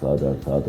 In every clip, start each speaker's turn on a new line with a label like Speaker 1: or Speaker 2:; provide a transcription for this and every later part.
Speaker 1: 7-8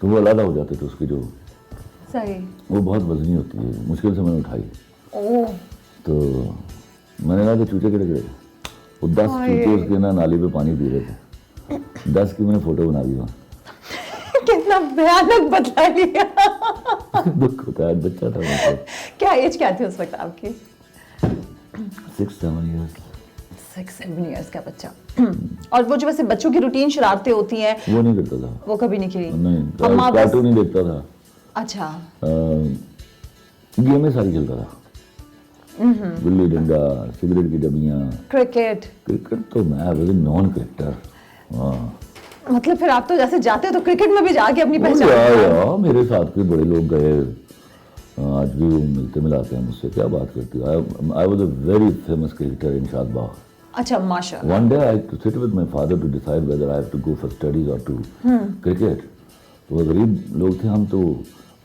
Speaker 1: تو وہ علیحدہ ہو جاتے تھے اس کی جو
Speaker 2: صحیح.
Speaker 1: وہ بہت وزنی ہوتی ہے, مشکل سے میں نے اٹھائی.
Speaker 2: اوہ
Speaker 1: تو میں نے کہا کہ چوچے کڑے کڑے, وہ 10 چوچے اس کے نا نالی پہ پانی پی رہے تھے, 10 کی میں نے فوٹو بنا دی وہاں.
Speaker 2: کتنا بھیانک بدلا لیا.
Speaker 1: دکھ ہوتا ہے, بچہ تھا میں.
Speaker 2: کیا ایج کیا تھی اس وقت آپ کی؟
Speaker 1: 6-7 ایئرس.
Speaker 2: 6-7 ایئرس کا بچہ. اور وہ جو ویسے بچوں کی روٹین شرارتیں ہوتی ہیں
Speaker 1: وہ نہیں کرتا تھا,
Speaker 2: وہ کبھی نہیں کی؟
Speaker 1: نہیں. کارٹون نہیں دیکھتا تھا.
Speaker 2: اچھا.
Speaker 1: گیمیں ساری کھیلتا تھا, گلی ڈنڈا, سگریٹ کی ڈبیاں,
Speaker 2: کرکٹ.
Speaker 1: کرکٹ تو میں ایز اے نان کرکٹر. ہاں
Speaker 2: مطلب پھر آپ تو جیسے جاتے تو کرکٹ میں بھی جا کے اپنی پہچان.
Speaker 1: میرے ساتھ کے بڑے لوگ گئے, آج بھی وہ ملتے ملاتے ہیں مجھ سے. کیا بات کرتی ہے. I was a very famous cricketer in Shad Bagh.
Speaker 2: اچھا ماشاء اللہ.
Speaker 1: One day I to sit with my father to decide whether I have to go for studies or to cricket. تو وہ غریب لوگ تھے ہم, تو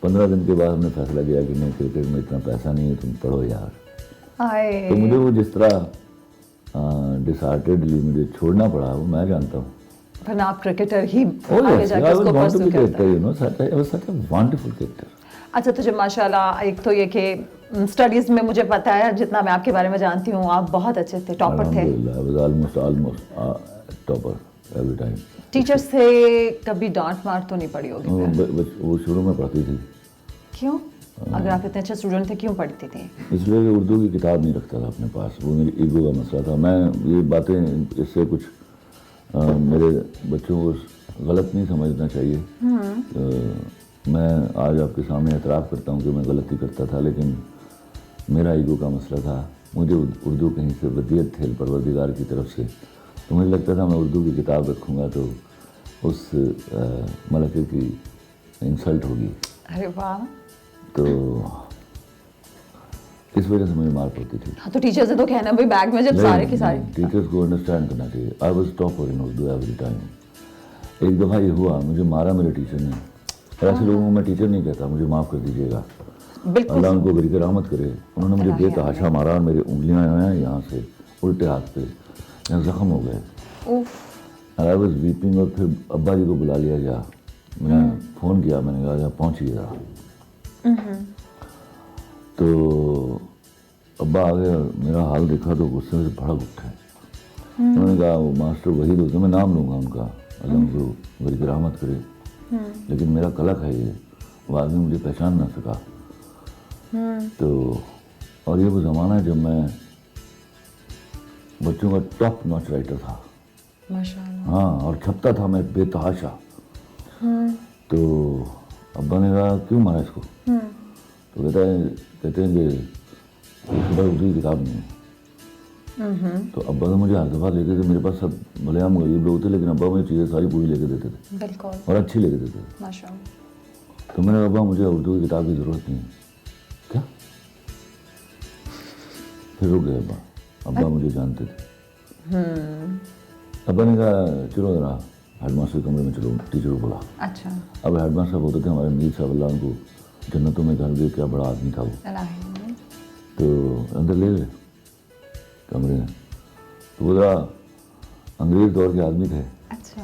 Speaker 1: 15 دن کے بعد ہم نے فیصلہ کیا کہ نہیں, کرکٹ میں اتنا پیسہ نہیں ہے, تم پڑھو یار. تو مجھے وہ جس طرح ڈسہارٹیڈلی مجھے چھوڑنا پڑا وہ میں جانتا ہوں.
Speaker 2: ورنہ آپ کرکٹر ہی آگے جا کے اس کو پرسو کرتے
Speaker 1: ہیں.
Speaker 2: اچھا تو جب ماشاء اللہ, ایک تو یہ کہ اسٹڈیز میں مجھے پتا ہے, جتنا میں آپ کے بارے میں جانتی ہوں, آپ بہت اچھے تھے, ٹاپر تھے. ٹیچر سے کبھی ڈانٹ مار تو نہیں پڑی ہوگی؟
Speaker 1: وہ شروع میں پڑھتی تھی.
Speaker 2: کیوں؟ اگر آپ اتنے اچھے اسٹوڈنٹ تھے کیوں پڑھتی تھی؟
Speaker 1: اس لیے کہ اردو کی کتاب نہیں رکھتا تھا اپنے پاس. وہ میری ایگو کا مسئلہ تھا. میں یہ باتیں اس سے کچھ میرے بچوں کو غلط نہیں سمجھنا چاہیے. میں آج آپ کے سامنے اعتراف کرتا ہوں کہ میں غلطی کرتا تھا, لیکن میرا ایگو کا مسئلہ تھا. مجھے اردو کہیں سے ودیعت تھے پروردگار کی طرف سے, تو مجھے لگتا تھا میں اردو کی کتاب رکھوں گا تو اس ملکے کی انسلٹ ہوگی.
Speaker 2: ارے واہ.
Speaker 1: تو اس وجہ سے مجھے مار پڑتی تھی.
Speaker 2: ہاں تو ٹیچر سے تو کہنا بھائی بیگ میں جب سارے کے سارے.
Speaker 1: ٹیچرس کو انڈرسٹینڈ کرنا چاہیے. I was topper in Urdu every time. ایک دفعہ یہ ہوا, مجھے مارا میرے ٹیچر نے. ایسے لوگوں کو میں ٹیچر نہیں کہتا, مجھے معاف کر دیجیے گا, اللہ ان کو غریق رحمت کرے. انہوں نے مجھے بے تحاشا مارا, میری انگلیاں ہیں یہاں سے الٹے ہاتھ پہ, یہاں زخم ہو گئے. I was vaping. اور پھر ابا جی کو بلا لیا گیا. میں نے فون کیا, میں نے کہا پہنچیے ذرا. تو ابا آ گئے, میرا حال دیکھا تو غصے سے بھڑک اٹھے. انہوں نے کہا وہ ماسٹر وحید ہوتے, میں نام لوں گا ان کا, اللہ ان کو غریق رحمت کرے, لیکن میرا قلق ہے یہ, وہ آدمی مجھے پہچان نہ سکا. تو اور یہ وہ زمانہ ہے جب میں بچوں کا ٹاپ ناچ رائٹر تھا. ہاں, اور چھپتا تھا میں بے تحاشا. تو ابا نے کہا کیوں مارا اس کو؟ تو کہتے ہیں کہ صبح اردو کی کتاب نہیں ہے. تو ابا نے مجھے ہر دفعہ لے کے تھے, میرے پاس سب بھلے ہم غریب لوگ تھے, لیکن ابا مجھے چیزیں ساری پوری لے کے دیتے تھے, اور اچھی لے کے دیتے تھے. تو میں نے کہا ابا مجھے اردو کی کتاب کی ضرورت نہیں ہے. کیا؟ پھر رک گئے ابا. ابا مجھے جانتے تھے. ابا نے کہا چلو ذرا ہیڈ ماسٹر کے کمرے میں چلو, ٹیچر کو بولا.
Speaker 2: اچھا.
Speaker 1: اب ہیڈ ماسٹر ہوتے تھے ہمارے میر صاحب, اللہ ان کو جنتوں میں گھر گئے, کیا بڑا آدمی تھا وہ. تو اندر لے گئے کمرے میں. تو وہ ذرا انگریز دور کے آدمی تھے.
Speaker 2: اچھا.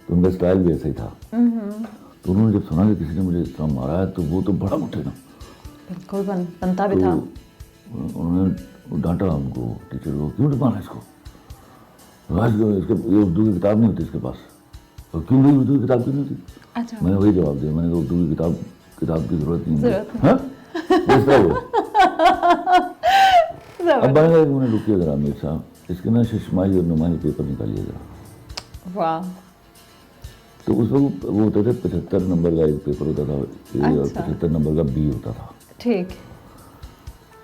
Speaker 1: تو ان کا اسٹائل بھی ایسا ہی تھا. تو انہوں نے جب سنا کہ کسی نے مجھے اس طرح مارا ہے تو وہ تو بڑا اٹھے نا.
Speaker 2: بالکل بنتا بھی تھا.
Speaker 1: انہوں نے ڈانٹا ان کو, ٹیچر کو, کیوں مارا اس کو؟ اس کے یہ اردو کی کتاب نہیں ہوتی اس کے پاس. اور کیوں نہیں اردو کی کتاب کیوں نہیں ہوتی؟ میں نے وہی جواب دیا, میں نے کہا اردو کی کتاب کی ضرورت نہیں ہے. اس طرح ہوا. ابا نے کہا کہ میں نے رکیے ذرا میر صاحب, اس کے نا ششمائی اور نمائی پیپر نکالیے ذرا.
Speaker 2: واہ.
Speaker 1: تو اس وقت وہ ہوتے تھے 75 نمبر کا ایک پیپر ہوتا تھا, اور 75 نمبر کا بی ہوتا تھا.
Speaker 2: ٹھیک.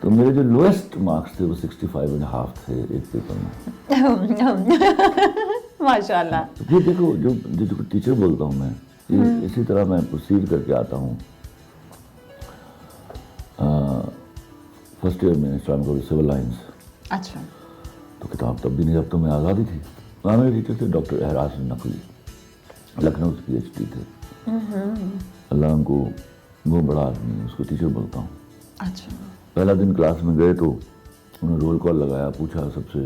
Speaker 1: تو میرے جو لوئسٹ مارکس تھے وہ 65.5 تھے ایک پیپر میں.
Speaker 2: ماشاء اللہ.
Speaker 1: تو پھر دیکھو جو ٹیچر بولتا ہوں میں, اسی طرح میں پروسیڈ کر کے آتا ہوں. فرسٹ ایئر میں اسلامک اور سول لائنس.
Speaker 2: اچھا.
Speaker 1: تو کتاب تب بھی نہیں, اب تو میں آزادی تھی. وہاں میرے ٹیچر تھے ڈاکٹر احراز نقوی, لکھنؤ سے PhD تھے. اللہ ان کو, وہ بڑا آدمی, اس کو ٹیچر بولتا ہوں.
Speaker 2: اچھا. پہلا
Speaker 1: دن کلاس میں گئے تو انہوں نے رول کال لگایا, پوچھا سب سے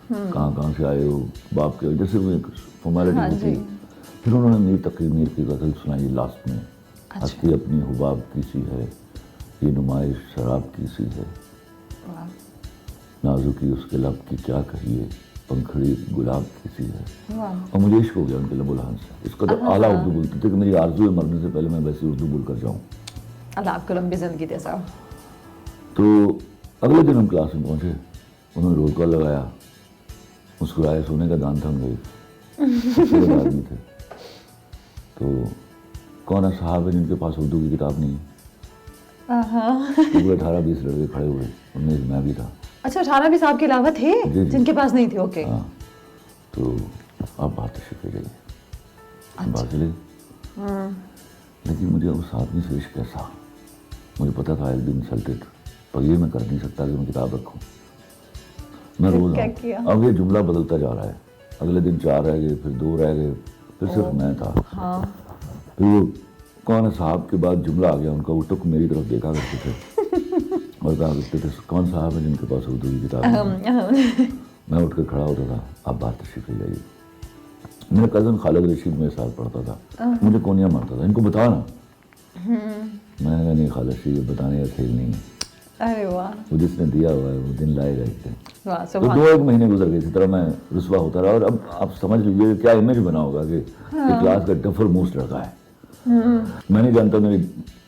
Speaker 1: کہاں سے آئے ہو, باپ کے, جیسے وہ ایک فارمیلٹی ہوتی. پھر انہوں نے میر تقی میر کی غزل سنائی لاسٹ میں. ہستی اپنی حباب کی سی ہے، یہ نمائش شراب کی سی ہے، نازکی اس کے لب کی کیا کہیے، پنکھڑی گلاب کی سی ہے. اور مجھے عشق ہو گیا ان کے لب الحان سے. اس قدر اعلیٰ اردو بولتے تھے کہ میری آرزو ہے مرنے سے پہلے میں ویسی اردو بول کر جاؤں.
Speaker 2: اللہ آپ کو لمبی زندگی دے صاحب.
Speaker 1: تو اگلے دن ہم کلاس میں پہنچے، انہوں نے رول کال لگایا، مسکرائے، سونے کا دان تھم گئی آدمی تھے. تو کون ہے صاحب ہے جن کے پاس اردو کی کتاب نہیں ہے؟ 18-20 لڑکے کھڑے ہوئے، ان میں میں بھی تھا.
Speaker 2: اچھا 18-20 آپ کے علاوہ تھے جن کے پاس نہیں تھے؟ اوکے.
Speaker 1: ہاں. تو آپ بات تشریف لے جائیے، بات چلے. لیکن مجھے اس آدمی سے عشق کیسا، مجھے پتا تھا ایل بی انسلٹڈ، پر یہ میں کر نہیں سکتا کہ میں کتاب رکھوں. میں روز اب یہ جملہ بدلتا جا رہا ہے. اگلے دن 4 رہ گئے، پھر 2 رہ گئے، پھر صرف میں تھا. پھر وہ کون ہے صاحب کے بعد جملہ آ گیا ان کا. وہ ٹک میری طرف دیکھا کرتے تھے اور کہا کرتے تھے کون صاحب ہے جن کے پاس اردو کی کتاب ہے. میں اٹھ کے کھڑا ہوتا تھا، آپ بات تشریف لے جائیے. میرا کزن خالد رشید میرے ساتھ پڑھتا تھا، مجھے کونیاں مارتا تھا، ان کو بتا نا. میں نے کہا نہیں خالد رشید، یہ بتانے کا کھیل نہیں ہے.
Speaker 2: ارے واہ.
Speaker 1: وہ جس نے دیا ہوا ہے وہ دن لائے گا ایک دن. تو
Speaker 2: سبحان
Speaker 1: 2-1 مہینے گزر گئے، اسی طرح میں رسوا ہوتا رہا. اور اب آپ سمجھ لیجیے کیا امیج بنا ہوگا کہ کلاس کا ڈفر موسٹ لڑکا ہے. میں نہیں جانتا میری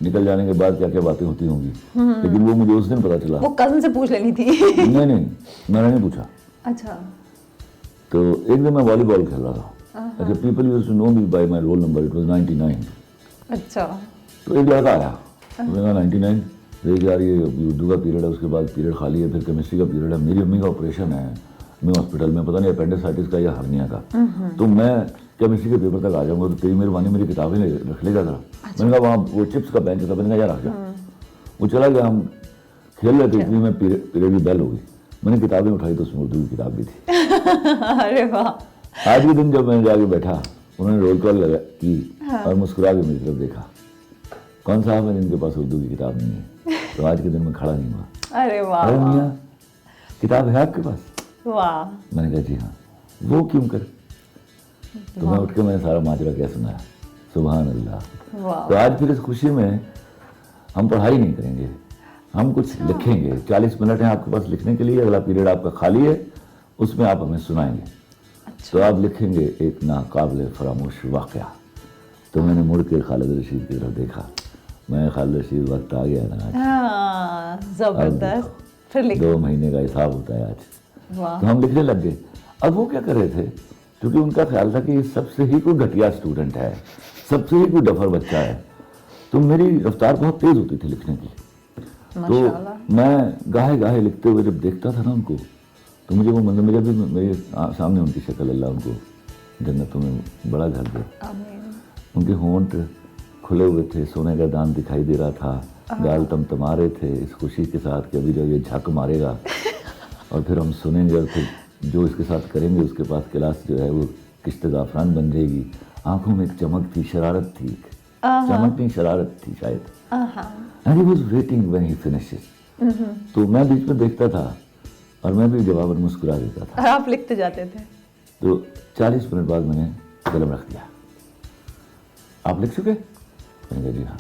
Speaker 1: نکل جانے کے بعد کیا کیا باتیں ہوتی ہوں گی، لیکن وہ مجھے اس دن پتا چلا.
Speaker 2: وہ کزن سے پوچھ لینی تھی.
Speaker 1: نہیں میں نے نہیں پوچھا.
Speaker 2: اچھا.
Speaker 1: تو ایک دن میں والی بال کھیل رہا تھا. اچھا people use to know me by my roll number, it was 99.
Speaker 2: اچھا. تو
Speaker 1: ایک لڑکا آیا، میں نے کہا 99 دیکھ یار یہ اردو کا پیریڈ ہے، اس کے بعد پیریڈ خالی ہے، پھر کیمسٹری کا پیریڈ ہے، میری امی کا آپریشن ہے، میں ہاسپٹل میں، پتہ نہیں اپینڈسائٹس کا یا ہرنیا کا، تو میں کیمسٹری کے پیپر تک آ جاؤں گا، تو تیری مہربانی میری کتابیں رکھ لے گا ذرا. میں نے کہا وہاں وہ چپس کا بینچ تھا، میں نے کہا یار رکھ جا. وہ چلا گیا، ہم کھیل رہے تھے، اتنی میں پیریڈ کی بیل ہو گئی. میں نے کتابیں اٹھائی تو اس میں اردو کی کتاب بھی تھی.
Speaker 2: ارے واہ.
Speaker 1: آج کے دن جب میں نے جا کے بیٹھا، انہوں نے رول کال لگا کی اور مسکرا کے میری طرف دیکھا، کون صاحب ہے جن کے پاس اردو کی کتاب نہیں ہے؟ تو آج کے دن میں کھڑا نہیں ہوا.
Speaker 2: ارے واہ.
Speaker 1: ارے میاں کتاب ہے آپ کے پاس؟
Speaker 2: واہ.
Speaker 1: میں نے کہا جی ہاں. وہ کیوں کر؟ تو میں اٹھ کے میں نے سارا ماجرا کیا سنایا. سبحان اللہ. تو آج پھر اس خوشی میں ہم پڑھائی نہیں کریں گے، ہم کچھ لکھیں گے. 40 منٹ ہیں آپ کے پاس لکھنے کے لیے، اگلا پیریڈ آپ کا خالی ہے، اس میں آپ ہمیں سنائیں گے. تو آپ لکھیں گے ایک ناقابل فراموش واقعہ. تو میں نے مڑ کے خالد رشید کی طرف دیکھا. میں خالد رشید وقت آ گیا نا،
Speaker 2: زبردست. پھر
Speaker 1: 2 مہینے کا حساب ہوتا ہے آج. تو ہم لکھنے لگ گئے. اب وہ کیا کر رہے تھے، کیونکہ ان کا خیال تھا کہ یہ سب سے ہی کوئی گھٹیا اسٹوڈنٹ ہے، سب سے ہی کوئی ڈفر بچہ ہے. تو میری رفتار بہت تیز ہوتی تھی لکھنے کی. تو میں گاہے گاہے لکھتے ہوئے جب دیکھتا تھا نا ان کو، تو مجھے وہ منظر، مجھے بھی میرے سامنے ان کی شکل، اللہ ان کو جنتوں میں بڑا گھر دے. ان کے ہونٹ کھلے ہوئے تھے، سونے کا دان دکھائی دے رہا تھا، گال تمتما رہے تھے اس خوشی کے ساتھ کہ ابھی جب یہ جھک مارے گا اور پھر ہم سنیں گے، اور پھر جو اس کے ساتھ کریں گے اس کے پاس کلاس جو ہے وہ کشت زعفران بن جائے گی. آنکھوں میں ایک چمک تھی، شرارت تھی، چمک نہیں شرارت تھی شاید. And he was waiting when he finishes. تو میں بیچ میں دیکھتا تھا اور میں بھی جواباً مسکرا دیتا تھا.
Speaker 2: اور آپ لکھتے جاتے تھے.
Speaker 1: تو 40 منٹ بعد میں نے قلم رکھ دیا. آپ لکھ چکے؟ میں نے کہا جی ہاں.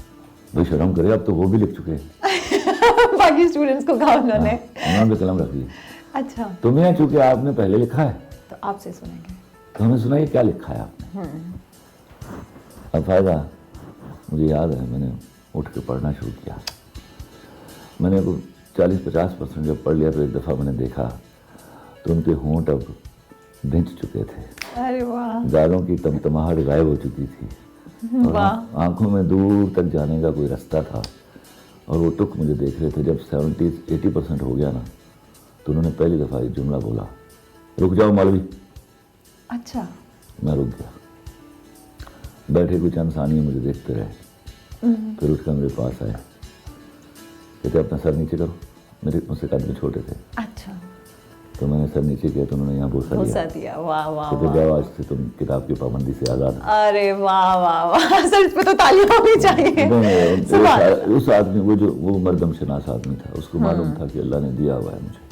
Speaker 1: بھائی شرم کرے، اب تو وہ بھی لکھ چکے.
Speaker 2: باقی اسٹوڈنٹس کو کہا انہوں نے.
Speaker 1: انہوں نے قلم رکھ دی.
Speaker 2: اچھا.
Speaker 1: تو میں چونکہ آپ نے پہلے لکھا ہے
Speaker 2: تو آپ سے سنیں گے.
Speaker 1: تو ہمیں سنائیے کیا لکھا ہے آپ نے. اب فائدہ مجھے یاد ہے، میں نے اٹھ کے پڑھنا شروع کیا. میں نے 40-50% جب پڑھ لیا تو ایک دفعہ میں نے دیکھا تو ان کے ہونٹ اب بھنج چکے تھے.
Speaker 2: ارے واہ.
Speaker 1: گالوں کی تمتماہٹ غائب ہو چکی تھی اور آنکھوں میں دور تک جانے کا کوئی راستہ تھا. اور وہ ٹک مجھے دیکھ رہے تھے. جب 70-80% ہو گیا نا تو انہوں نے پہلی دفعہ ایک جملہ بولا، رک جاؤ مولوی.
Speaker 2: اچھا. میں
Speaker 1: رک گیا. بیٹھے کوئی چند ثانیے مجھے دیکھتے رہے، پھر اٹھ کر میرے پاس آئے، کہتے اپنا سر نیچے کرو. میرے مجھ سے قد میں چھوٹے تھے.
Speaker 2: اچھا.
Speaker 1: تو میں نے سر نیچے کیا تو انہوں نے یہاں بوسہ دیا. واہ واہ. تو جاؤ آج سے تم کتاب کی پابندی سے آزاد.
Speaker 2: ارے واہ واہ واہ. سر اس پہ تو تالی ہونی چاہیے.
Speaker 1: اس آدمی وہ مردم شناس آدمی تھا، اس کو معلوم تھا کہ اللہ نے دیا ہوا ہے مجھے.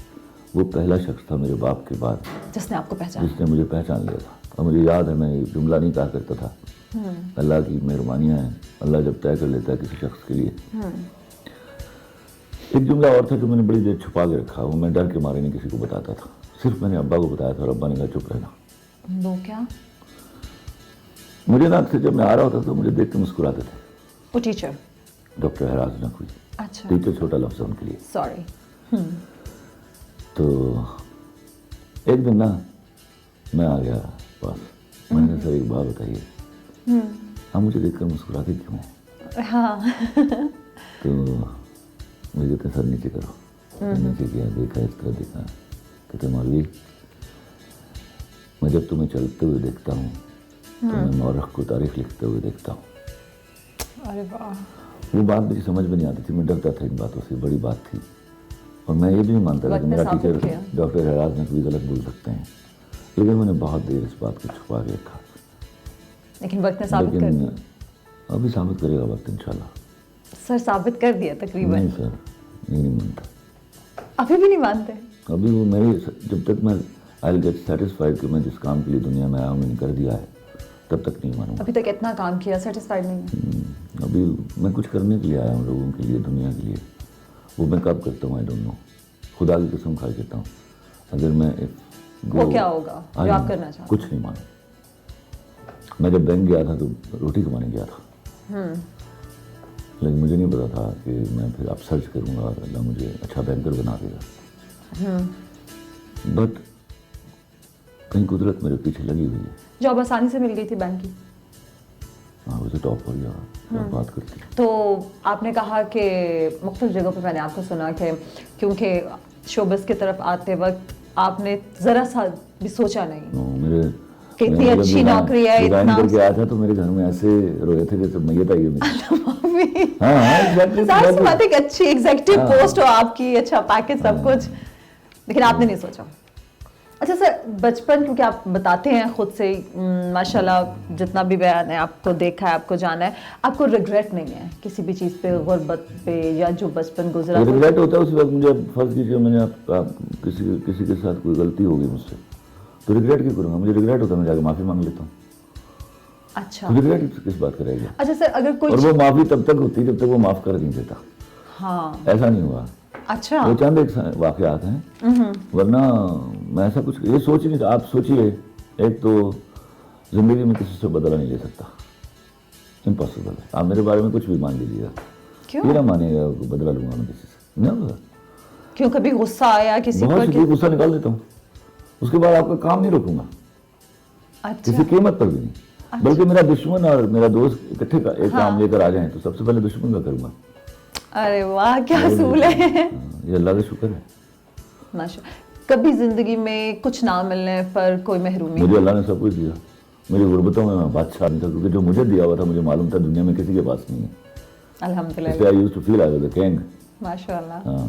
Speaker 1: وہ پہلا شخص تھا میرے باپ کے بعد
Speaker 2: جس نے آپ کو پہچانا،
Speaker 1: جس نے مجھے پہچان لیا تھا. اور مجھے یاد ہے میں جملہ نہیں کہا کرتا تھا، اللہ کی مہربانیاں ہیں, اللہ جب طے کر لیتا ہے کسی شخص کے لیے. ایک جملہ اور تھا جو میں نے بڑی دیر چھپا کے رکھا, وہ میں ڈر کے مارے نہیں کسی کو بتاتا تھا, صرف میں نے ابا کو بتایا تھا اور ابا نے کہا چپ رہنا.
Speaker 2: وہ کیا؟
Speaker 1: مجھے نا اکثر جب میں آ رہا ہوتا تو مجھے دیکھ کے مسکراتے تھے.
Speaker 2: وہ ٹیچر
Speaker 1: ڈاکٹر حراز نقوی.
Speaker 2: اچھا,
Speaker 1: ٹیچر چھوٹا لفظ ہے ان کے لیے.
Speaker 2: سوری.
Speaker 1: تو ایک دن نا میں آ گیا پاس, میں نے سر ایک بات بتائیے, آپ مجھے دیکھ کر مسکراتے کیوں ہیں؟
Speaker 2: ہاں.
Speaker 1: تو مجھے کہتے سر نیچے کرو. نیچے کیا, دیکھا اس طرح دیکھا, کہتے مولوی میں جب تمہیں چلتے ہوئے دیکھتا ہوں تو میں مورخ کو تاریخ لکھتے ہوئے دیکھتا ہوں.
Speaker 2: ارے واہ.
Speaker 1: وہ بات مجھے سمجھ میں نہیں آتی تھی, میں ڈرتا تھا ان باتوں سے, بڑی بات تھی. اور میں یہ بھی نہیں مانتا تھا کہ میرا ٹیچر ڈاکٹر حراز نقوی غلط بول سکتے ہیں, لیکن میں نے بہت دیر اس بات کو چھپا کے رکھا.
Speaker 2: لیکن وقت نے ثابت کر دیا.
Speaker 1: ابھی ثابت کرے گا وقت انشاءاللہ.
Speaker 2: سر ثابت کر دیا تقریباً.
Speaker 1: نہیں سر, یہ نہیں مانتا.
Speaker 2: ابھی بھی نہیں مانتے؟
Speaker 1: ابھی وہ میری جب تک میں آئی گیٹ سیٹسفائڈ کہ میں جس کام کے لیے دنیا میں آیا ہوں میں نے کر دیا ہے, تب تک نہیں مانوں.
Speaker 2: ابھی تک اتنا کام کیا, سیٹسفائڈ نہیں ہے؟
Speaker 1: ابھی میں کچھ کرنے کے لیے آیا ہوں, لوگوں کے لیے, دنیا کے لیے. وہ میں کب کرتا ہوں آئی ڈونٹ نو. خدا کی قسم کھا کہتا ہوں, اگر میں
Speaker 2: وہ کیا ہوگا جو آپ کرنا چاہتے؟
Speaker 1: کچھ نہیں مانوں. میں جب بینک گیا تھا تو روٹی کمانے گیا تھا, لیکن مجھے نہیں پتا تھا کہ میں پھر اب سرچ کروں گا, اللہ مجھے اچھا بینکر بنا دے گا. بٹ کہیں قدرت میرے پیچھے لگی ہوئی ہے.
Speaker 2: جاب آسانی سے مل گئی تھی بینک کی؟
Speaker 1: ہاں, ویسے ٹاپ ہو گیا بات کرتی.
Speaker 2: تو آپ نے کہا کہ مختلف جگہوں پہ میں نے آپ کو سنا کہ کیونکہ شوبز کی طرف آتے وقت آپ نے ذرا سا بھی سوچا نہیں
Speaker 1: میرے
Speaker 2: کہ اتنی اچھی نوکری ہے,
Speaker 1: ڈیزائن
Speaker 2: اتنا
Speaker 1: کر کے آیا تھا تو میرے گھر میں ایسے روئے تھے جیسے میت آئی ہے میری.
Speaker 2: ظاہر سی بات ہے کہ اچھی ایگزیکٹو پوسٹ ہو آپ کی, اچھا پیکج, سب کچھ, لیکن آپ نے نہیں سوچا. اچھا سر, بچپن کیونکہ آپ بتاتے ہیں خود سے ماشاءاللہ جتنا بھی بیان ہے, آپ کو دیکھا ہے, آپ کو جانا ہے, آپ کو ریگریٹ نہیں ہے کسی بھی چیز پہ, غربت پہ, یا جو بچپن گزرا؟
Speaker 1: ریگریٹ ہوتا ہے اس وقت مجھے, فرض کیجیے میں نے کسی کے ساتھ کوئی غلطی ہوگی مجھ سے, تو ریگریٹ کیوں کروں گا؟ مجھے ریگریٹ ہوتا ہے, میں جا کے معافی مانگ لیتا ہوں.
Speaker 2: اچھا,
Speaker 1: ریگریٹ کس بات کرے گا؟
Speaker 2: اچھا سر, اگر کوئی,
Speaker 1: اور وہ معافی تب تک ہوتی ہے جب تک وہ معاف کر نہیں دیتا.
Speaker 2: ہاں,
Speaker 1: ایسا نہیں ہوا.
Speaker 2: اچھا,
Speaker 1: وہ چند ایک واقعات ہیں, ورنہ میں ایسا کچھ یہ سوچ نہیں تھا. آپ سوچیے, ایک تو زندگی میں کسی سے بدلہ نہیں لے سکتا, امپاسبل ہے. آپ میرے بارے میں کچھ بھی مان لیجیے گا, یہ نہ مانے گا بدلہ لوں گا میں کسی سے, نہیں ہوگا.
Speaker 2: کیوں, کبھی غصہ آیا کسی
Speaker 1: بہت
Speaker 2: پر؟
Speaker 1: سی غصہ نکال دیتا ہوں, اس کے بعد آپ کا کام نہیں روکوں گا کسی قیمت پر بھی نہیں. بلکہ میرا دشمن اور میرا دوست اکٹھے ایک کام لے کر آ جائیں تو سب سے پہلے دشمن کا کروں گا.
Speaker 2: ارے واہ, کیا اصول ہے.
Speaker 1: یہ اللہ کا شکر ہے.
Speaker 2: ماشاءاللہ. کبھی زندگی میں کچھ نہ ملنے پر کوئی محرومی؟
Speaker 1: مجھے اللہ نے سب کچھ دیا. میری غربتوں میں بادشاہ نہیں تھا, کیونکہ جو مجھے دیا ہوا تھا مجھے معلوم تھا دنیا میں کسی کے پاس نہیں ہے.
Speaker 2: الحمدللہ.
Speaker 1: اس لیے I used to feel I was a king.
Speaker 2: ماشاءاللہ.
Speaker 1: ہاں,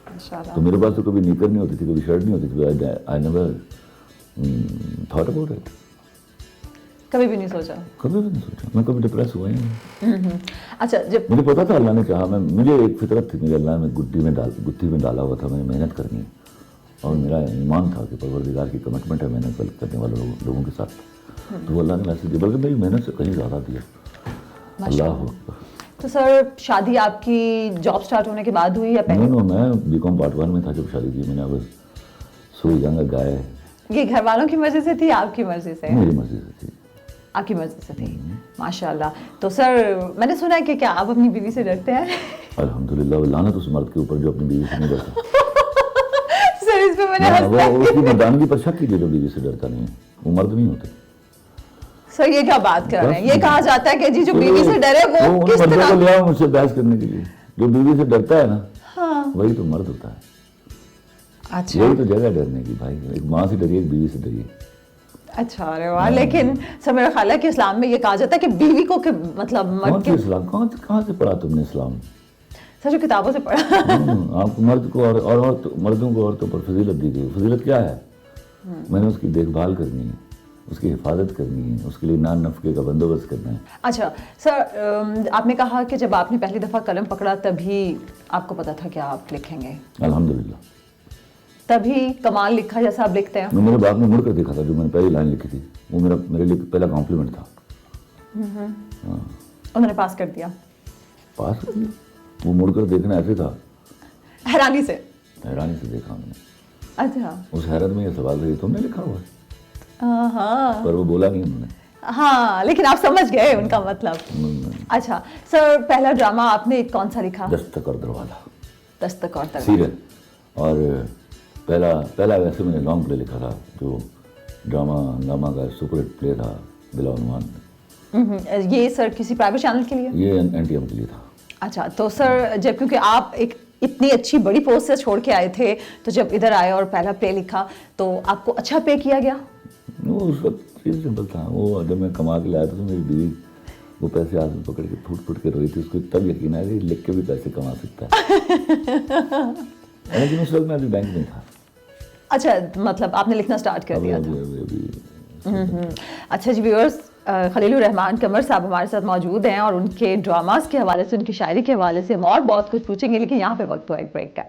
Speaker 2: ماشاءاللہ.
Speaker 1: تو میرے پاس تو کبھی نیکر نہیں ہوتی تھی, کبھی شرٹ نہیں ہوتی تھی. I never thought about it.
Speaker 2: کبھی بھی نہیں سوچا؟
Speaker 1: کبھی بھی نہیں سوچا. میں کبھی ڈپریس ہوا ہی نہیں.
Speaker 2: اچھا, جب
Speaker 1: مجھے پتا تھا اللہ نے چاہا, مجھے ایک فطرت تھی, میرے اللہ نے گتھی میں ڈالا ہوا تھا, میں نے محنت کرنی ہے, اور میرا ایمان تھا کہ پروردگار کی کمٹمنٹ ہے محنت کرنے والے لوگوں کے ساتھ, تو وہ اللہ نے ویسے دیا, بلکہ میری محنت سے کہیں زیادہ دیا. اللہ اکبر.
Speaker 2: تو سر, شادی آپ کی جاب سٹارٹ ہونے کے بعد ہوئی یا پہلے؟
Speaker 1: نہیں, میں BCom پارٹ 1 میں تھا جب شادی کی میں نے. سوئی جنگ گائے.
Speaker 2: یہ گھر والوں کی مرضی سے تھی, آپ کی مرضی سے؟
Speaker 1: میری مرضی سے تھی.
Speaker 2: آپ کی مرضی سے تھی, ماشاءاللہ. تو سر, میں نے سنا ہے کہ کیا آپ اپنی بیوی سے ڈرتے ہیں؟
Speaker 1: الحمدللہ, لعنت اس مرد کے اوپر جو اپنی بیوی سے نہیں ڈرتا.
Speaker 2: سر, اس پہ میں نے
Speaker 1: وہ اس کی مردانگی پر شک کیجیے جو بیوی سے ڈرتا نہیں ہے, وہ مرد نہیں ہوتے.
Speaker 2: سر, یہ کیا بات کر رہے ہیں؟ یہ کہا جاتا ہے کہ جی جو بیوی سے ڈرے وہ کس طرح؟
Speaker 1: کو لیا مجھ سے بحث کرنے کے لیے, جو بیوی سے ڈرتا ہے نا وہی تو مرد ہوتا ہے.
Speaker 2: اچھا,
Speaker 1: یہی تو جگہ ڈرنے کی بھائی, ایک ماں سے ڈریے, ایک بیوی سے ڈریے.
Speaker 2: اچھا, ارے واہ. لیکن سر, میرا خیال ہے کہ اسلام میں یہ کہا جاتا ہے کہ بیوی کو مطلب
Speaker 1: کون سے اسلام, کہاں سے پڑھا تم نے اسلام؟
Speaker 2: سر, جو کتابوں سے پڑھا.
Speaker 1: آپ کو مرد کو اور مردوں کو عورتوں پر فضیلت دی گئی. فضیلت کیا ہے؟ میں نے اس کی دیکھ بھال کرنی ہے, اس کی حفاظت کرنی ہے, اس کے لیے نان نفقے کا بندوبست کرنا ہے.
Speaker 2: اچھا سر, آپ نے کہا کہ جب آپ نے پہلی دفعہ قلم پکڑا تبھی آپ کو پتا تھا کہ آپ لکھیں گے.
Speaker 1: الحمدللہ.
Speaker 2: تبھی کمال لکھا جیسا آپ لکھتے ہیں.
Speaker 1: میں میرے باپ نے مڑ کر دیکھا تھا, جو میں نے پہلی لائن لکھی تھی وہ میرے لیے پہلا کمپلیمنٹ تھا.
Speaker 2: انہوں نے پاس کر دیا؟
Speaker 1: پاس کر دیا. وہ مڑ کر دیکھنا ایسے تھا,
Speaker 2: حیرانی سے
Speaker 1: دیکھا انہوں نے.
Speaker 2: اچھا.
Speaker 1: اس حیرت میں یہ سوال تھا, تم نے لکھا ہوا ہے؟
Speaker 2: ہاں
Speaker 1: پر وہ بولا نہیں انہوں نے.
Speaker 2: ہاں لیکن آپ سمجھ گئے ان کا مطلب. اچھا سر, پہلا ڈرامہ آپ نے کون سا لکھا؟
Speaker 1: دستک اور دروازہ.
Speaker 2: دستک اور دروازہ
Speaker 1: سیریل. اور پہلا ویسے میں نے لانگ پلے لکھا تھا, جو ڈرامہ کا سپر ہٹ پلے تھا بلا عنوان.
Speaker 2: یہ سر کسی پرائیویٹ چینل کے لیے؟
Speaker 1: یہ NTM کے لیے تھا. اچھا,
Speaker 2: تو سر جب کیونکہ آپ ایک اتنی اچھی بڑی پوسٹ سے چھوڑ کے آئے تھے, تو جب ادھر آئے اور پہلا پلے لکھا تو آپ کو اچھا پے کیا گیا؟
Speaker 1: وہ اس وقت چیز سمپل تھا. وہ جب میں کما کے لایا تھا تو میری بیوی وہ پیسے ہاتھ میں پکڑ کے پھوٹ کے رہی تھی. اس کو تب یقین آیا کہ لکھ کے بھی پیسے کما سکتا ہے. لیکن اس وقت میں ابھی بینک میں تھا.
Speaker 2: اچھا, مطلب آپ نے لکھنا سٹارٹ کر دیا تھا. اچھا جی ویورز, خلیل الرحمان قمر صاحب ہمارے ساتھ موجود ہیں, اور ان کے ڈراماز کے حوالے سے, ان کی شاعری کے حوالے سے ہم اور بہت کچھ پوچھیں گے, لیکن یہاں پہ وقت ہوا ایک بریک کا.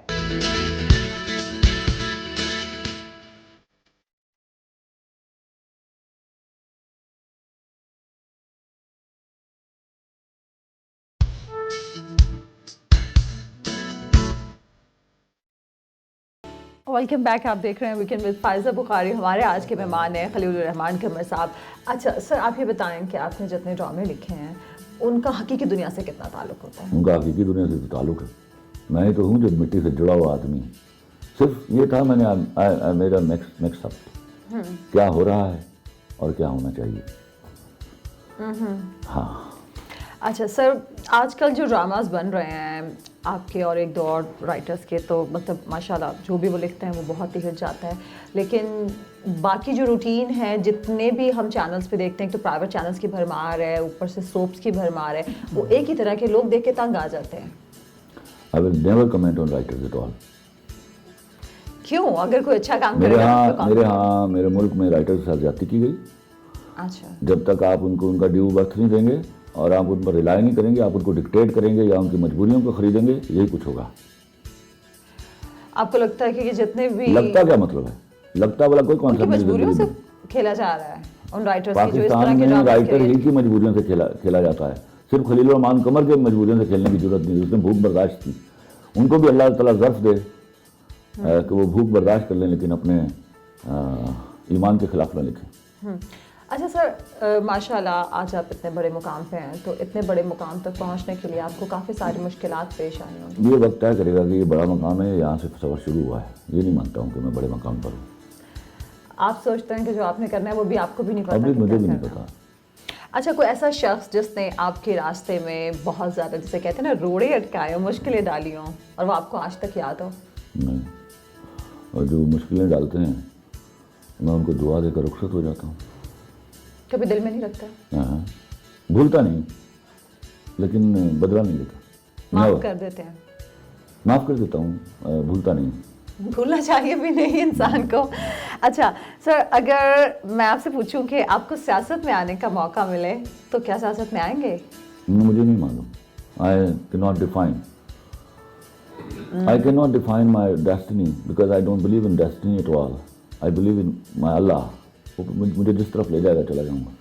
Speaker 2: Welcome back. آپ دیکھ رہے ہیں ویکینڈ وتھ فائزہ بخاری. ہمارے آج کے مہمان ہیں خلیل الرحمان قمر صاحب. اچھا سر, آپ یہ بتائیں کہ آپ نے جتنے ڈرامے لکھے ہیں ان کا حقیقی دنیا سے کتنا تعلق ہوتا ہے؟
Speaker 1: ان کا حقیقی دنیا سے تعلق ہے. میں تو ہوں جو مٹی سے جڑا ہوا آدمی. صرف یہ تھا میں نے میرا مکس اپ کیا ہو رہا ہے اور کیا ہونا چاہیے. ہاں.
Speaker 2: اچھا سر, آج کل جو ڈراماز بن رہے ہیں آپ کے اور ایک دو اور رائٹرز کے, تو مطلب ماشاءاللہ جو بھی وہ لکھتے ہیں وہ بہت ہی ہٹ جاتا ہے. لیکن باقی جو روٹین ہے, جتنے بھی ہم چینلز پہ دیکھتے ہیں, تو پرائیویٹ چینلز کی بھرمار ہے, اوپر سے سوپس کی بھرمار ہے, وہ ایک ہی طرح کے لوگ دیکھ کے تنگ آ جاتے ہیں.
Speaker 1: I will never comment on writers at all.
Speaker 2: کیوں؟ اگر کوئی اچھا کام کرے گا.
Speaker 1: میرے ملک میں رائٹر سے زیادتی کی گئی.
Speaker 2: اچھا.
Speaker 1: جب تک آپ ان کو ان کا ڈیو وقت نہیں دیں گے اور آپ ان پر ریلائی نہیں کریں گے, آپ ان کو ڈکٹیٹ کریں گے یا ان کی مجبوریوں کو خریدیں گے, یہی کچھ ہوگا.
Speaker 2: آپ کو لگتا ہے کہ جتنے بھی
Speaker 1: لگتا کیا مطلب ہے؟ لگتا والا کوئی کانسیپٹ نہیں.
Speaker 2: مجبوریوں سے کھیلا جا رہا ہے ان رائٹرز کی, جو اس طرح
Speaker 1: پاکستان
Speaker 2: کے
Speaker 1: میں رائٹر ہی کی مجبوریوں سے کھیلا جاتا ہے. صرف خلیل الرحمان قمر کے مجبوریوں سے کھیلنے کی ضرورت نہیں. اس نے بھوک برداشت کی. ان کو بھی اللہ تعالیٰ ظرف دے کہ وہ بھوک برداشت کر لیں, لیکن اپنے ایمان کے خلاف نہ لکھیں.
Speaker 2: اچھا سر, ماشاء اللہ آج آپ اتنے بڑے مقام پہ ہیں, تو اتنے بڑے مقام تک پہنچنے کے لیے آپ کو کافی ساری مشکلات پیش آئی ہوں گی.
Speaker 1: یہ وقت طے کرے گا کہ یہ بڑا مقام ہے, یہاں سے سفر شروع ہوا ہے. یہ نہیں مانتا ہوں کہ میں بڑے مقام پر ہوں.
Speaker 2: آپ سوچتے ہیں کہ جو آپ نے کرنا ہے وہ بھی آپ کو بھی نہیں پتا؟
Speaker 1: ابھی مجھے بھی نہیں پتا.
Speaker 2: اچھا, کوئی ایسا شخص جس نے آپ کے راستے میں بہت زیادہ, جسے کہتے ہیں نا, روڑے اٹکائے ہوں, مشکلیں ڈالی ہوں, اور وہ آپ کو آج تک یاد ہو؟
Speaker 1: نہیں. اور جو مشکلیں ڈالتے ہیں میں ان کو دعا دے کر رخصت ہو جاتا ہوں.
Speaker 2: کبھی دل میں نہیں رکھتا؟
Speaker 1: ہاں, بھولتا نہیں, لیکن بدلا نہیں لیتا.
Speaker 2: معاف کر دیتے ہیں؟
Speaker 1: معاف کر دیتا ہوں, بھولتا نہیں.
Speaker 2: بھولنا چاہیے بھی نہیں انسان کو. اچھا سر, اگر میں آپ سے پوچھوں کہ آپ کو سیاست میں آنے کا موقع ملے تو کیا سیاست میں آئیں گے؟
Speaker 1: مجھے نہیں معلوم. I cannot define my destiny because I don't believe in destiny at all. I believe in my Allah. مجھے جس طرف لے جائے گا چلا جاؤں گا.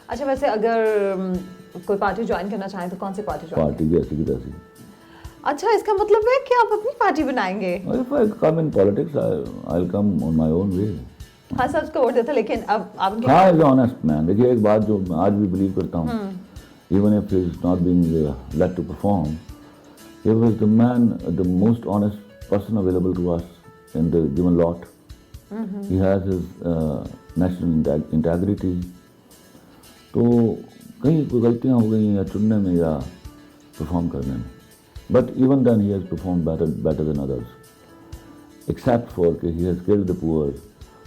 Speaker 2: اچھا, ویسے اگر کوئی پارٹی جوائن کرنا چاہیں تو کون سی پارٹی جوائن؟
Speaker 1: پارٹی کی ایسی کی تیسی.
Speaker 2: اچھا, اس کا مطلب ہے کہ آپ اپنی پارٹی بنائیں گے؟
Speaker 1: If I come in politics, I'll come on my own way.
Speaker 2: ہاں سب اس کو ووٹ دیتا, لیکن اب آپ
Speaker 1: ہاں, is honest man. دیکھیے ایک بات جو میں آج بھی بلیو کرتا ہوں, even if he is not being let to perform, he was the man, the most honest person available to us in the given lot. He has his national integrity. تو کہیں کوئی غلطیاں ہو گئی ہیں یا چننے میں یا پرفارم کرنے میں, but even then he has performed better than others, except for that he has killed the poor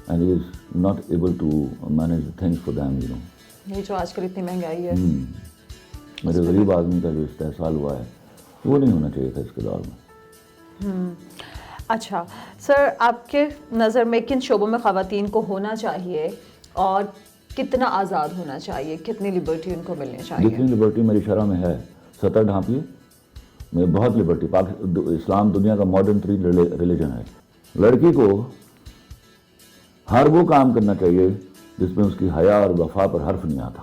Speaker 1: and he is not able to manage the things for them, you know.
Speaker 2: یہ جو آج کل اتنی مہنگائی ہے,
Speaker 1: میرے غریب آدمی کا جو استحصال ہوا ہے وہ نہیں ہونا چاہیے تھا اس کے دور میں.
Speaker 2: اچھا سر, آپ کے نظر میں کن شعبوں میں خواتین کو ہونا چاہیے اور کتنا آزاد ہونا چاہیے, کتنی لبرٹی ان کو ملنی چاہیے؟
Speaker 1: جتنی لبرٹی میری شرح میں ہے, سطح ڈھانپیے, میں بہت لبرٹی. اسلام دنیا کا ماڈرن 3 ریلیجن ہے. لڑکی کو ہر وہ کام کرنا چاہیے جس میں اس کی حیا اور وفا پر حرف نہیں آتا.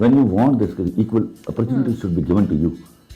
Speaker 1: when you want this equal opportunity should be given to you,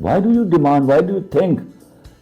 Speaker 1: why do you demand, why do you think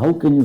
Speaker 1: How can you,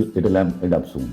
Speaker 1: it will end up soon.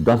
Speaker 1: 10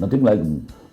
Speaker 1: nothing like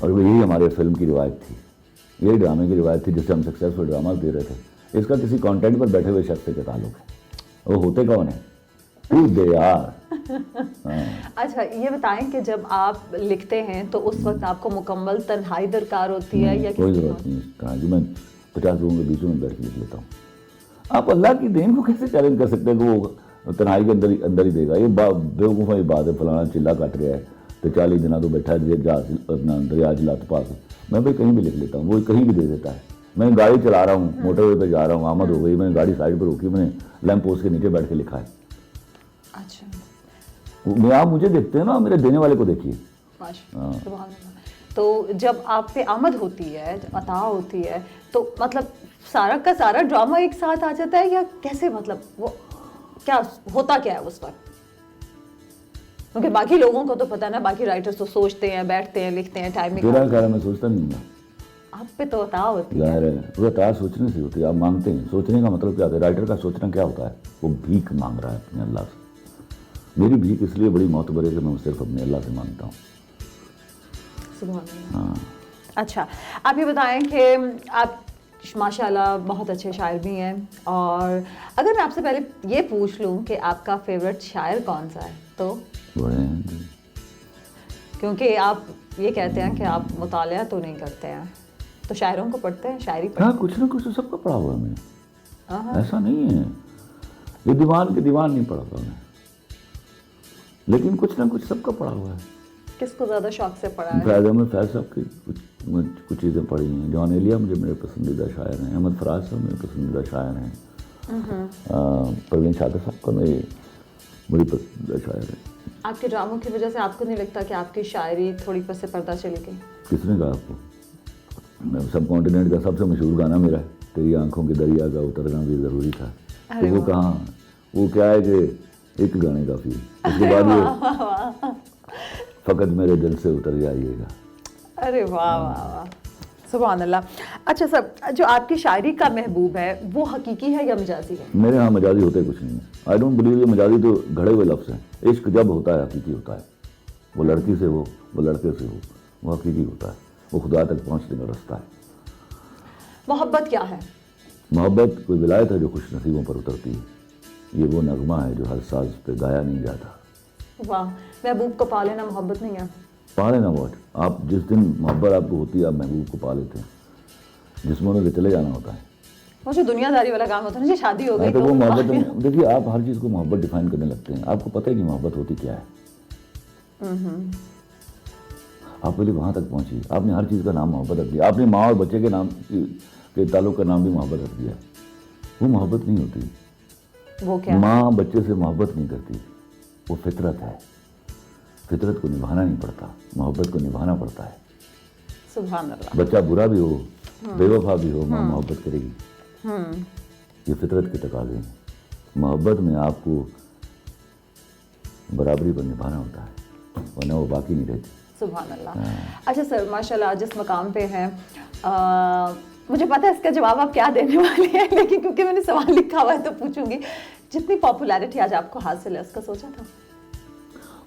Speaker 1: اور وہ یہی ہمارے فلم کی روایت تھی, یہی ڈرامے کی روایت تھی, جس سے ہم سکسیزفل ڈرامہ دے رہے تھے. اس کا کسی کانٹینٹ پر بیٹھے ہوئے شخص سے کیا تعلق ہے؟ وہ ہوتے کون ہیں؟ Who they are.
Speaker 2: اچھا یہ بتائیں کہ جب آپ لکھتے ہیں تو اس وقت آپ کو مکمل تنہائی درکار ہوتی ہے یا
Speaker 1: کوئی ضرورت نہیں کہا کہ میں 50 لوگوں کے بیچ میں بیٹھ کے لکھ لیتا ہوں. آپ اللہ کی دین کو کیسے چیلنج کر سکتے ہیں کہ وہ تنہائی کے اندر ہی دے گا؟ یہ بیوقوفوں کی بات ہے, فلانا چلا کٹ رہا ہے تو 40 دنوں تو بیٹھا ہے اپنا دریا جلات پا کے. میں بھائی کہیں بھی لکھ لیتا ہوں, وہ کہیں بھی دے دیتا ہے. میں گاڑی چلا رہا ہوں, موٹر وے پہ جا رہا ہوں, آمد ہو گئی, میں نے گاڑی سائڈ پہ روکی, میں نے لیمپ پوسٹ کے نیچے بیٹھ کے لکھا ہے.
Speaker 2: اچھا
Speaker 1: میں آپ مجھے دیکھتے ہیں نا, میرے دینے والے کو دیکھیے.
Speaker 2: تو جب آپ پہ آمد ہوتی ہے, عطا ہوتی ہے, تو مطلب سارا کا سارا ڈرامہ ایک ساتھ آ جاتا ہے یا کیسے؟ مطلب وہ کیا ہوتا کیا ہے اس وقت؟ کیونکہ باقی لوگوں کو تو پتہ ہے نا, باقی رائٹرز تو سوچتے ہیں, بیٹھتے ہیں, لکھتے ہیں, ٹائم
Speaker 1: میں سوچتا نہیں ہوں.
Speaker 2: آپ پہ تو عطا ہوتی
Speaker 1: ظاہر ہے وہ عطا سوچنے سے ہوتی ہے. آپ مانگتے ہیں, سوچنے کا مطلب کیا ہوتا ہے؟ رائٹر کا سوچنا کیا ہوتا ہے؟ وہ بھیک مانگ رہا ہے اپنے اللہ سے. میری بھیک اس لیے بڑی معتبر ہے کہ میں صرف اپنے اللہ سے مانگتا ہوں.
Speaker 2: سبحان اللہ. اچھا آپ یہ بتائیں کہ آپ ماشاء اللہ بہت اچھے شاعر بھی ہیں, اور اگر میں آپ سے پہلے یہ پوچھ لوں کہ آپ کا فیوریٹ شاعر کون سا ہے تو؟ کیونکہ آپ یہ کہتے ہیں کہ آپ مطالعہ تو نہیں کرتے ہیں, تو شاعروں کو پڑھتے ہیں, شاعری پڑھتے ہیں؟
Speaker 1: ہاں کچھ نہ کچھ تو سب کا پڑھا ہوا ہے میں, ایسا نہیں ہے. یہ دیوان کے دیوان نہیں پڑھتا میں, لیکن کچھ نہ کچھ سب کا پڑھا ہوا ہے.
Speaker 2: کس کو زیادہ شوق سے پڑھا ہے؟
Speaker 1: فیض احمد فیض صاحب کی کچھ چیزیں پڑھی ہیں. جان ایلیا مجھے میرے پسندیدہ شاعر ہیں. احمد فراز صاحب میرے پسندیدہ شاعر ہیں. پروین شاکر صاحب کا میری بڑی پسندیدہ شاعر ہے.
Speaker 2: آپ کے ڈراموں کی وجہ سے آپ کو نہیں لگتا کہ آپ کی شاعری تھوڑی پس سے پردہ چلی گئی؟
Speaker 1: کس نے کہا آپ کو؟ سب کانٹیننٹ کا سب سے مشہور گانا میرا ہے, تیری آنکھوں کے دریا کا اترنا بھی ضروری تھا. تو وہ کہاں, وہ کیا ہے کہ ایک گانے کافی ہے, اس کے بعد یہ فقط میرے دل سے اتر جائیے گا.
Speaker 2: ارے واہ واہ واہ, سبحان اللہ. اچھا سر, جو آپ کی شاعری کا محبوب ہے وہ حقیقی ہے یا مجازی ہے؟
Speaker 1: میرے ہاں مجازی ہوتے کچھ نہیں ہے. I don't believe. یہ مجازی تو گھڑے ہوئے لفظ ہیں. عشق جب ہوتا ہے حقیقی ہوتا ہے. وہ لڑکی سے ہو, وہ لڑکے سے ہو, وہ حقیقی ہوتا ہے. وہ خدا تک پہنچنے کا رستہ ہے.
Speaker 2: محبت کیا ہے؟
Speaker 1: محبت کوئی ولایت ہے جو خوش نصیبوں پر اترتی ہے. یہ وہ نغمہ ہے جو ہر ساز پہ گایا نہیں جاتا.
Speaker 2: واہ, محبوب کو پا لینا محبت نہیں ہے؟
Speaker 1: پا لینا واٹ, آپ جس دن محبت آپ کو ہوتی ہے آپ محبوب کو پا لیتے ہیں. جسموں نے چلے جانا ہوتا ہے.
Speaker 2: وہ جو دنیا داری والا کام ہوتا ہے نا, شادی ہو گئی
Speaker 1: تو وہ محبت میں دیکھیے, آپ ہر چیز کو محبت ڈیفائن کرنے لگتے ہیں. آپ کو پتہ ہے کہ محبت ہوتی کیا ہے. آپ پہلے وہاں تک پہنچیے. آپ نے ہر چیز کا نام محبت رکھ دیا. آپ نے ماں اور بچے کے نام کے تعلق کا نام بھی محبت رکھ دیا. وہ محبت نہیں ہوتی.
Speaker 2: وہ کیا؟
Speaker 1: ماں بچے سے محبت نہیں کرتی, وہ فطرت ہے. فطرت کو نبھانا نہیں پڑتا, محبت کو نبھانا پڑتا ہے.
Speaker 2: سبحان اللہ.
Speaker 1: بچہ برا بھی ہو, بے وفا بھی ہو, ماں محبت کرے گی. یہ فطرت کے تقاضے ہیں. محبت میں آپ کو برابری پر نبھانا ہوتا ہے, ورنہ وہ باقی نہیں رہتی.
Speaker 2: سبحان اللہ. اچھا سر, ماشاء اللہ جس مقام پہ ہیں, مجھے پتہ ہے اس کا جواب آپ کیا دینے والے ہیں, لیکن کیونکہ میں نے سوال لکھا ہوا ہے تو پوچھوں گی. جتنی پاپولیرٹی آج آپ کو حاصل ہے اس کا سوچا تھا؟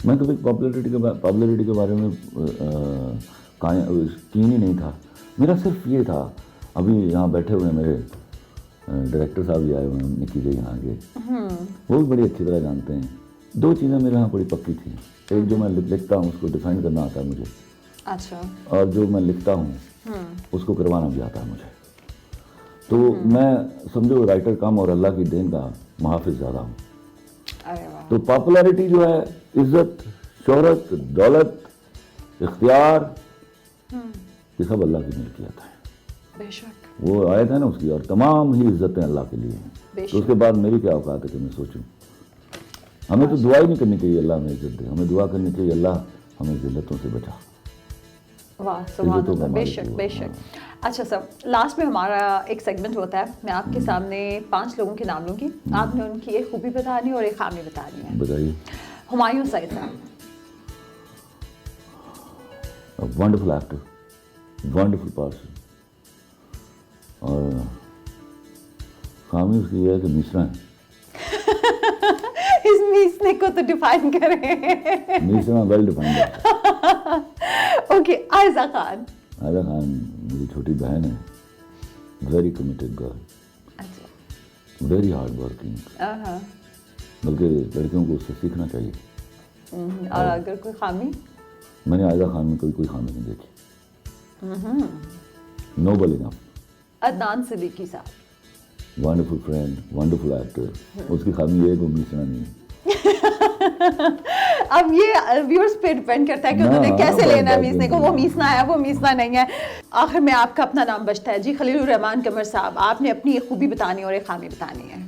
Speaker 1: میں کبھی پاپولیرٹی کے بارے میں یقین ہی نہیں تھا. میرا صرف یہ تھا, ابھی یہاں بیٹھے ہوئے میرے ڈائریکٹر صاحب بھی آئے ہوئے ہیں, نکی جی یہاں کے, وہ بھی بڑی اچھی طرح جانتے ہیں. 2 چیزیں میرے یہاں بڑی پکی تھیں. ایک جو میں لکھتا ہوں اس کو ڈیفائن کرنا آتا ہے مجھے.
Speaker 2: اچھا. اور
Speaker 1: جو میں لکھتا ہوں اس کو کروانا بھی آتا ہے مجھے. تو میں سمجھو رائٹر کم اور اللہ کی دین کا محافظ زیادہ ہوں. تو پاپولیرٹی جو ہے, عزت, شہرت, دولت, اختیار, یہ سب اللہ کی ملکیت ہے.
Speaker 2: بے شک.
Speaker 1: وہ آیت ہے نا اس کی, اور تمام ہی عزتیں اللہ کے لیے ہیں. تو اس کے بعد میری کیا اوقات ہے کہ میں سوچوں. ہمیں تو دعا ہی نہیں کرنی چاہیے اللہ ہمیں عزت دے, ہمیں دعا کرنی چاہیے اللہ ہمیں ذلتوں سے بچا.
Speaker 2: واہ سبحان اللہ. بے شک بے شک. اچھا سر, لاسٹ میں ہمارا ایک سیگمنٹ ہوتا ہے, میں آپ کے سامنے 5 لوگوں کے نام لوں گی, آپ نے ان کی ایک خوبی بتانی اور ایک خامی بتانی ہے.
Speaker 1: بتائیے.
Speaker 2: ہمایوں سعید صاحب.
Speaker 1: Wonderful actor, wonderful person. اور خامی اس کی یہ ہے کہ میسرا ہے.
Speaker 2: اس میسنے کو تو ڈیفائن کریں.
Speaker 1: میسرا ویل ڈیفائنڈ ہے.
Speaker 2: اوکے عائزہ خان.
Speaker 1: عائزہ خان میری چھوٹی بہن ہے, ویری کمیٹیڈ گرل,
Speaker 2: اچھا.
Speaker 1: ویری ہارڈ ورکنگ, بلکہ لڑکیوں کو اس سے سیکھنا چاہیے.
Speaker 2: اور اگر کوئی خامی؟
Speaker 1: میں نے عائزہ خان میں کوئی خامی نہیں دیکھی. نوبل انف,
Speaker 2: عدنان صدیقی صاحب,
Speaker 1: ونڈرفل فرینڈ, ونڈرفل ایکٹر. اس کی خامی یہ ہے کہ وہ میسنا نہیں ہے.
Speaker 2: اب یہ ویورز پہ ڈیپینڈ کرتا ہے کہ انہوں نے کیسے لینا ہے میسنے کو. وہ میسنا ہے, وہ میسنا نہیں ہے. آخر میں آپ کا اپنا نام بچتا ہے. جی خلیل الرحمان قمر صاحب, آپ نے اپنی ایک خوبی بتانی اور ایک خامی بتانی ہے.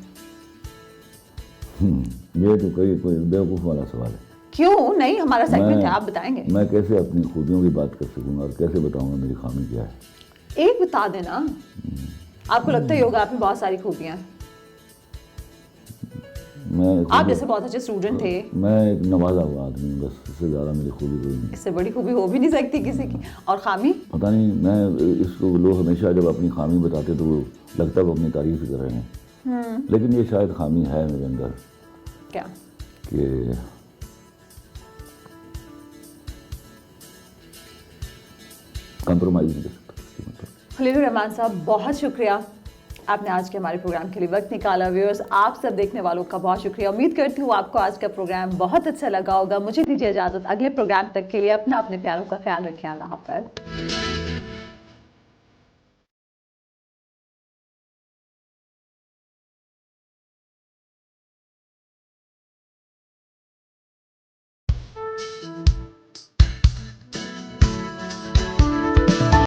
Speaker 1: یہ تو کوئی بیوقوف والا سوال ہے.
Speaker 2: کیوں نہیں, ہمارا سیگمنٹ ہے, آپ بتائیں گے.
Speaker 1: میں کیسے اپنی خوبیوں کی بات کر سکوں گا اور کیسے بتاؤں گا میری خامی کیا ہے؟
Speaker 2: ایک بتا دینا. آپ کو لگتا ہی ہوگا آپ میں بہت ساری خوبیاں ہیں. آپ جیسے بہت اچھے اسٹوڈنٹ تھے.
Speaker 1: میں ایک نوازا ہوا آدمی ہوں, بس اس سے زیادہ میری خوبی کوئی نہیں.
Speaker 2: اس سے بڑی خوبی ہو بھی نہیں سکتی کسی کی. اور خامی؟
Speaker 1: پتہ نہیں, میں اس کو لوگ ہمیشہ جب اپنی خامی بتاتے تو وہ لگتا ہے وہ اپنی تعریف ہی کر رہے ہیں, لیکن یہ شاید خامی ہے میرے اندر.
Speaker 2: کیا؟
Speaker 1: کہ کمپرومائز نہیں کر سکتا.
Speaker 2: خلیل الرحمان صاحب بہت شکریہ, آپ نے آج کے ہمارے پروگرام کے لیے وقت نکالا. ویورز آپ سب دیکھنے والوں کا بہت شکریہ. امید کرتی ہوں آپ کو آج کا پروگرام بہت اچھا لگا ہوگا. مجھے دیجیے اجازت, اگلے پروگرام تک کے لیے اپنے پیاروں کا خیال رکھیں. اللہ حافظ.